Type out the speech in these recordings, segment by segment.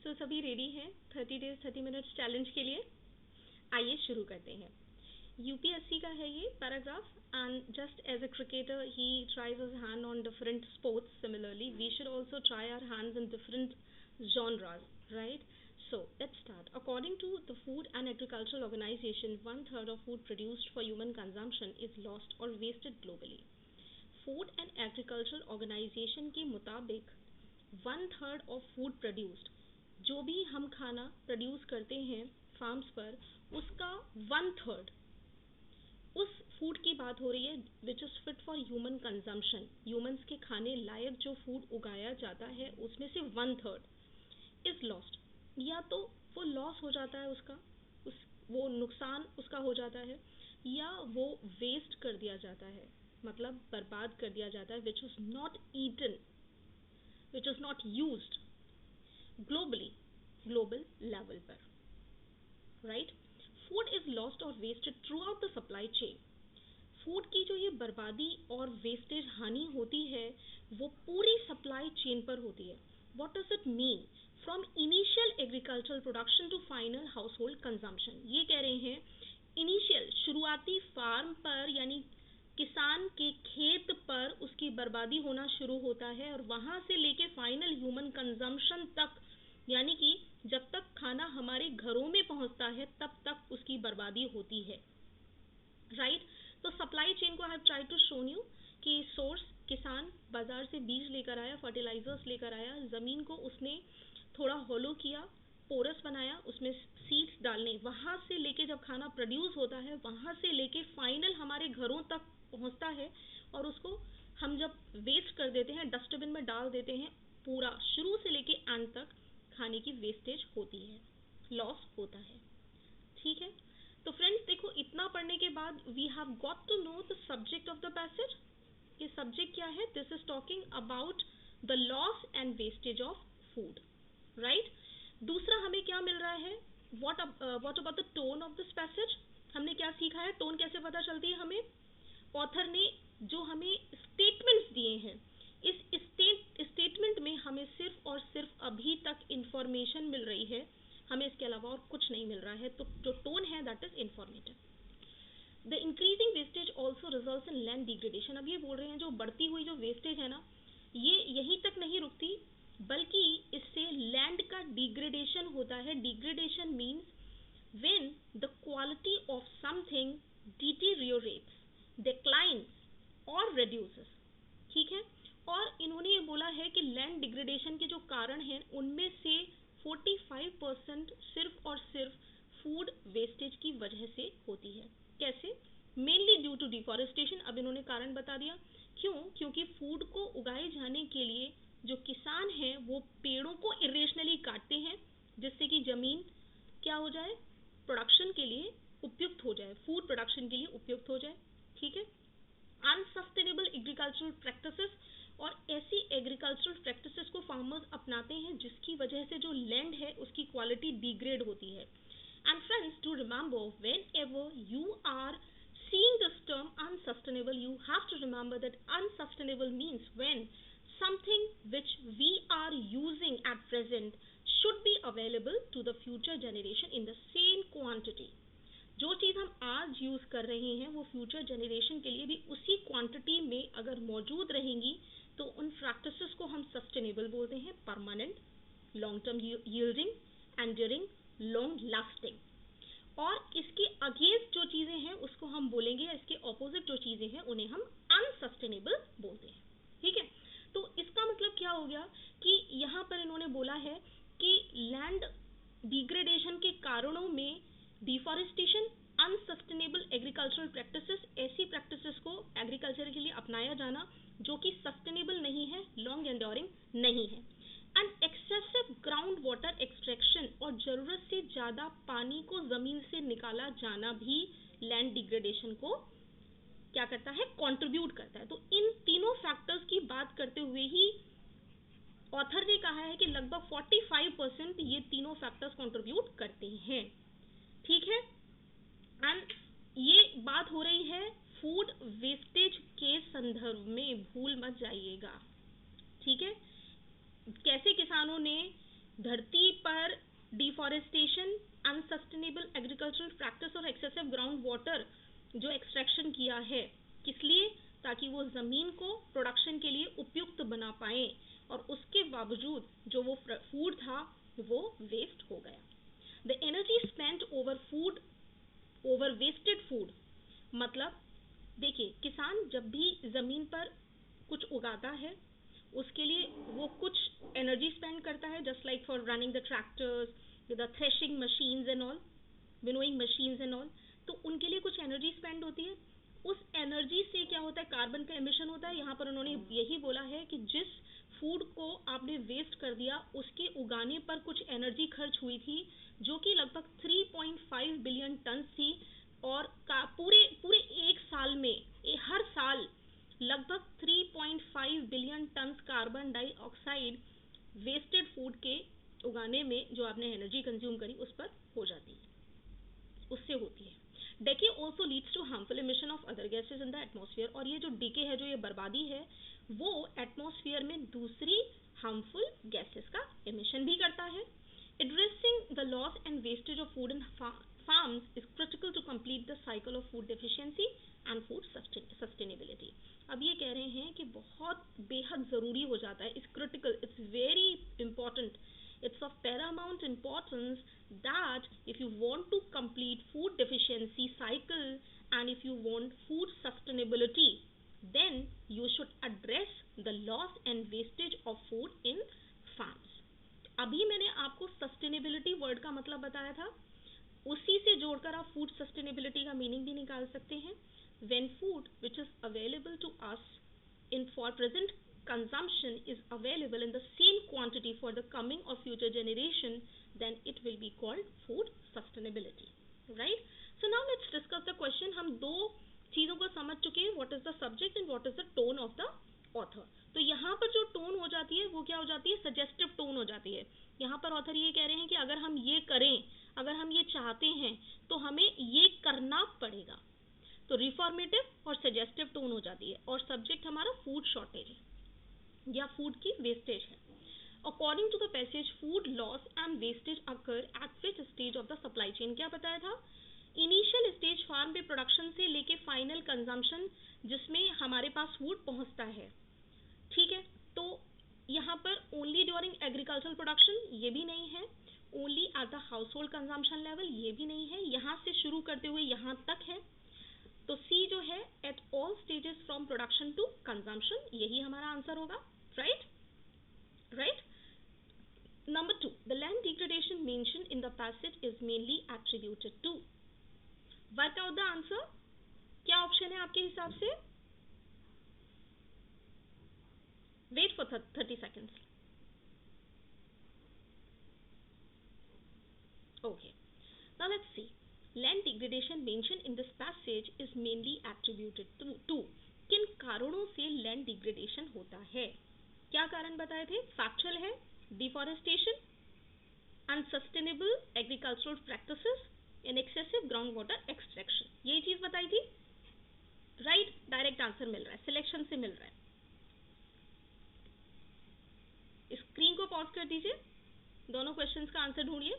तो सभी रेडी हैं 30 डेज 30 मिनट्स चैलेंज के लिए? आइए शुरू करते हैं। यूपीएससी का है ये paragraph, and just as a cricketer he tries his hand on different sports, similarly we should also try our hands in different genres, right? So let's start. According to the Food and Agricultural Organization, 1/3 of food produced for human consumption is lost or wasted globally. Food and Agricultural Organization के मुताबिक 1/3 of food produced, जो भी हम खाना produce करते हैं farms पर, उसका 1/3 उस फूड की बात हो रही है which is fit for human consumption. Humans के खाने लायक जो फूड उगाया जाता है उसमें से 1/3 इज लॉस्ट, या तो वो लॉस हो जाता है उसका, वो नुकसान उसका हो जाता है, या वो वेस्ट कर दिया जाता है, मतलब बर्बाद कर दिया जाता है, which is not eaten, which is not used globally, global level पर, राइट? फूड इज लॉस्ट और wasted throughout the supply chain. Food की जो ये बर्बादी और वेस्टेज हानि होती है वो पूरी सप्लाई चेन पर होती है। What does it mean? From initial agricultural production to final household consumption. ये कह रहे हैं इनिशियल, शुरुआती फार्म पर, यानी किसान के खेत पर उसकी बर्बादी होना शुरू होता है, और वहां से लेके फाइनल ह्यूमन कंजम्पशन तक, यानी कि जब तक खाना हमारे घरों में पहुंचता है तब तक उसकी बर्बादी होती है, राइट? तो सप्लाई चेन को I have tried to show you कि सोर्स किसान बाजार से बीज लेकर आया, फर्टिलाइजर्स लेकर आया, जमीन को उसने थोड़ा होलो किया, पोरस बनाया, उसमें सीड्स डालने, वहां से लेके जब खाना प्रोड्यूस होता है वहां से लेके फाइनल हमारे घरों तक पहुंचता है, और उसको हम जब वेस्ट कर देते हैं, डस्टबिन में डाल देते हैं, पूरा शुरू से लेके एंड तक खाने की वेस्टेज होती है, लॉस होता है, ठीक है? तो फ्रेंड्स देखो, इतना पढ़ने के बाद we have got to know the subject of the passage. ये सब्जेक्ट क्या है? This is talking about the loss and wastage of food, right? दूसरा हमें क्या मिल रहा है? What about the tone of this passage? हमने क्या सीखा है? टोन कैसे पता चलती है हमें? ऑथर ने जो हमें स्टेटमेंट्स दिए हैं, इस स्टेटमेंट में हमें सिर्फ और सिर्फ अभी तक इंफॉर्मेशन मिल रही है, हमें इसके अलावा और कुछ नहीं मिल रहा है। तो जो टोन है that is informative. The increasing wastage also results in land degradation. अब ये बोल रहे हैं जो बढ़ती हुई जो वेस्टेज है ना, ये यहीं तक नहीं रुकती, बल्कि इससे लैंड का डिग्रेडेशन होता है। Degradation means when the quality of something deteriorates, declines और रिड्यूसेस, ठीक है? और इन्होंने ये बोला है कि लैंड डिग्रेडेशन के जो कारण हैं उनमें से 45% सिर्फ और सिर्फ फूड वेस्टेज की वजह से होती है। कैसे? Mainly due to deforestation. अब इन्होंने कारण बता दिया, क्यों? क्योंकि फूड को उगाए जाने के लिए जो किसान हैं वो पेड़ों को इरेशनली काटते हैं, जिससे कि जमीन क्या हो जाए? प्रोडक्शन के लिए उपयुक्त हो जाए, फूड प्रोडक्शन के लिए उपयुक्त हो जाए, ठीक है? अनसस्टेनेबल एग्रीकल्चरल प्रैक्टिसेस, और ऐसी एग्रीकल्चरल प्रैक्टिसेस को फार्मर्स अपनाते हैं जिसकी वजह से जो लैंड है उसकी क्वालिटी डिग्रेड होती है। And friends, to remember, whenever you are seeing this term unsustainable, you have to remember that unsustainable means when something which we are using at present should be available to the future generation in the same quantity. जो चीज़ हम आज use कर रहे हैं वो future generation के लिए भी उसी क्वांटिटी में अगर मौजूद रहेंगी तो उन प्रैक्टिसेस को हम सस्टेनेबल बोलते हैं, permanent, long term yielding, enduring, long lasting. और इसके अगेंस्ट जो चीज़ें हैं उसको हम बोलेंगे, इसके ऑपोजिट जो चीज़ें हैं उन्हें हम अनसस्टेनेबल बोलते हैं, ठीक है? तो इसका मतलब क्या हो गया कि यहाँ पर इन्होंने बोला है कि लैंड डिग्रेडेशन के कारणों में डिफॉरेस्टेशन, अनसस्टेनेबल एग्रीकल्चरल प्रैक्टिसेस, ऐसी प्रैक्टिसेस को एग्रीकल्चर के लिए अपनाया जाना जो कि सस्टेनेबल नहीं है, लॉन्ग एंड्योरिंग नहीं है, and excessive ground water extraction, और जरूरत से ज्यादा पानी को जमीन से निकाला जाना भी लैंड डिग्रेडेशन को क्या करता है? कंट्रीब्यूट करता है। तो इन तीनों फैक्टर्स की बात करते हुए ही ऑथर ने कहा है कि लगभग 45% ये तीनों फैक्टर्स कंट्रीब्यूट करते हैं, ठीक है? एंड ये बात हो रही है फूड वेस्टेज के संदर्भ में, भूल मत जाइएगा, ठीक है? कैसे किसानों ने धरती पर डिफॉरेस्टेशन, अनसस्टेनेबल एग्रीकल्चरल प्रैक्टिस और एक्सेसिव ग्राउंड वाटर जो एक्सट्रैक्शन किया है, किस लिए? ताकि वो जमीन को प्रोडक्शन के लिए उपयुक्त बना पाए, और उसके बावजूद जो वो फूड था वो वेस्ट हो गया. The energy spent over food, over wasted food, मतलब देखिए, किसान जब भी जमीन पर कुछ उगाता है उसके लिए वो कुछ एनर्जी स्पेंड करता है, just like for running the tractors, the threshing machines and all, winnowing machines and all, तो उनके लिए कुछ एनर्जी स्पेंड होती है. उस एनर्जी से क्या होता है? कार्बन का एमिशन होता है. यहाँ पर उन्होंने यही बोला है कि जिस फूड को आपने वेस्ट कर दिया उसके उगाने पर कुछ एनर्जी खर्च हुई थी जो कि लगभग 3.5 बिलियन टन थी, और पूरे पूरे एक साल में हर साल लगभग 3.5 billion ton carbon dioxide wasted food के उगाने में जो आपने एनर्जी कंज्यूम करी उस पर हो जाती है, उससे होती है. Decay also leads to harmful emission of other gases in the atmosphere, और ये जो डीके है, जो ये बर्बादी है, वो एटमॉस्फेयर में दूसरी हार्मफुल गैसेस का इमिशन भी करता है. Addressing the loss and wastage of food in farms is critical to complete the cycle of food deficiency and food sustainability. अब ये कह रहे हैं कि बहुत बेहद ज़रूरी हो जाता है, it's critical, it's very important, it's of paramount importance that if you want to complete food deficiency cycle and if you want food sustainability, then you should address the loss and wastage of food in farms. अभी मैंने आपको sustainability word का मतलब बताया था, उसी से जोड़कर आप food sustainability का मीनिंग भी निकाल सकते हैं. When food which is available to us in for present consumption is available in the same quantity for the coming or future generation, then it will be called food sustainability, right? So now let's discuss the question. हम दो चीजों को समझ चुके हैं, what is the subject and what is the tone of the author. तो यहाँ पर जो टोन हो जाती है वो क्या हो जाती है? सजेस्टिव टोन हो जाती है. यहाँ पर ऑथर ये कह रहे हैं कि अगर हम ये करें, अगर हम ये चाहते हैं तो हमें ये करना पड़ेगा. तो रिफॉर्मेटिव और सजेस्टिव टोन हो जाती है, और सब्जेक्ट हमारा फूड शॉर्टेज है या फूड की वेस्टेज है. According to the passage, food loss and wastage occur at which stage of the supply chain. क्या बताया था? इनिशियल स्टेज फार्म पे प्रोडक्शन से लेके फाइनल कंजम्पशन जिसमें हमारे पास फूड पहुंचता है, ठीक है. तो यहाँ पर ओनली ड्यूरिंग एग्रीकल्चरल प्रोडक्शन, ये भी नहीं है. Only at the house hold consumption level, ये भी नहीं है. यहाँ से शुरू करते हुए यहाँ तक है. तो सी जो है at all stages from production to consumption, यही हमारा आंसर होगा. Right, right. Number 2, the land degradation mentioned in the passage is mainly attributed to. Work out the answer. क्या ऑप्शन है आपके हिसाब से? Wait for 30 seconds. Okay. Now let's see. Land degradation mentioned in this passage is mainly attributed to. किन कारणों से land degradation होता है? क्या कारण बताए थे? फैक्चुअल है, deforestation, unsustainable agricultural practices and excessive ground water extraction, यही चीज बताई थी. राइट, डायरेक्ट आंसर मिल रहा है, सिलेक्शन से मिल रहा है. स्क्रीन को पॉज कर दीजिए, दोनों क्वेश्चंस का आंसर ढूंढिए.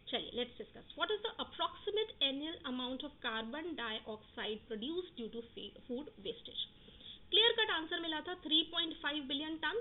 चलिए, let's discuss. What is the approximate annual amount of carbon dioxide produced due to food wastage? Clear cut answer मिला था 3.5 बिलियन टन,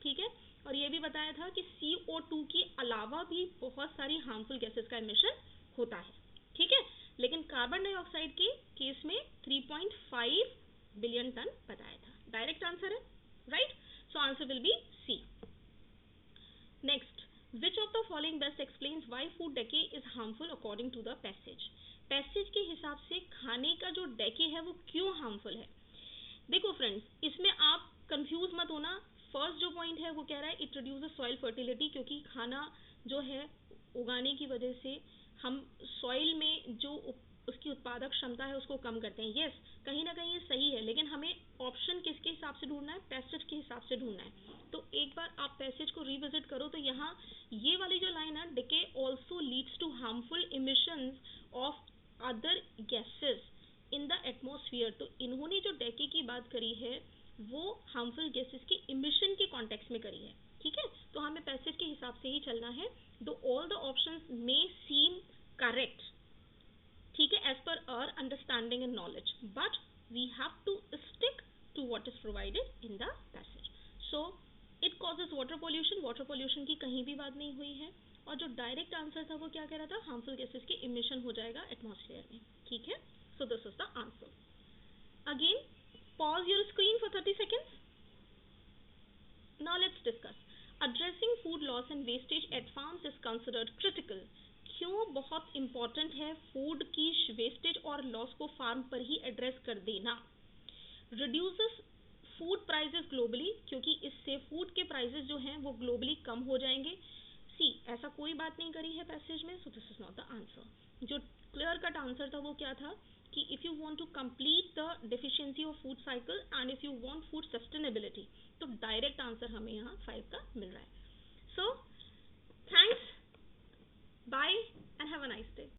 ठीक है. और ये भी बताया था कि CO2 के अलावा भी बहुत सारी हार्मफुल गैसेस का एमिशन होता है, ठीक है. लेकिन कार्बन डाइऑक्साइड के केस में 3.5 बिलियन टन बताया था. डायरेक्ट आंसर है, right. So answer will be C. Next, which of the following best explains why food decay is harmful according to the passage? Passage के हिसाब से खाने का जो डेके है वो क्यों हार्मफुल है? देखो फ्रेंड्स, इसमें आप कंफ्यूज मत होना. फर्स्ट जो पॉइंट है वो कह रहा है इट रिड्यूसेस सॉइल फर्टिलिटी, क्योंकि खाना जो है उगाने की वजह से हम सॉइल में जो उसकी उत्पादक क्षमता है उसको कम करते हैं. यस, कहीं ना कहीं ये सही है, लेकिन हमें ऑप्शन किसके हिसाब से ढूंढना है? पैसेज के हिसाब से ढूंढना है. तो एक बार आप पैसेज को रिविजिट करो तो यहाँ ये वाली जो लाइन है, decay also leads to harmful emissions of other gases in the atmosphere. तो इन्होंने जो डेके की बात करी है वो हार्मफुल गैसेस के इमिशन के कॉन्टेक्स्ट में करी है, ठीक है. तो हमें पैसेज के हिसाब से ही चलना है. Though all the options may seem correct, ठीक है, as per our understanding and knowledge, but we have to stick to what is provided in the passage. So it causes water pollution. Water pollution की कहीं भी बात नहीं हुई है. और जो डायरेक्ट आंसर था वो क्या कह रहा था? हार्मफुल गैसेस के इमिशन हो जाएगा एटमॉस्फेयर में, ठीक है. सो this is the answer. Again pause your screen for 30 seconds. Now let's discuss. Addressing food loss and wastage at farms is considered critical. क्यों बहुत important है फूड की वेस्टेज और लॉस को फार्म पर ही एड्रेस कर देना? Reduces food prices globally, क्योंकि इससे फूड के प्राइसेस जो हैं वो ग्लोबली कम हो जाएंगे. सी ऐसा कोई बात नहीं करी है पैसेज में, so this is not the answer. जो क्लियर कट आंसर था वो क्या था कि if you want to complete the deficiency of food cycle and if you want food sustainability, तो डायरेक्ट आंसर हमें यहाँ 5 का मिल रहा है. So thanks, bye and have a nice day.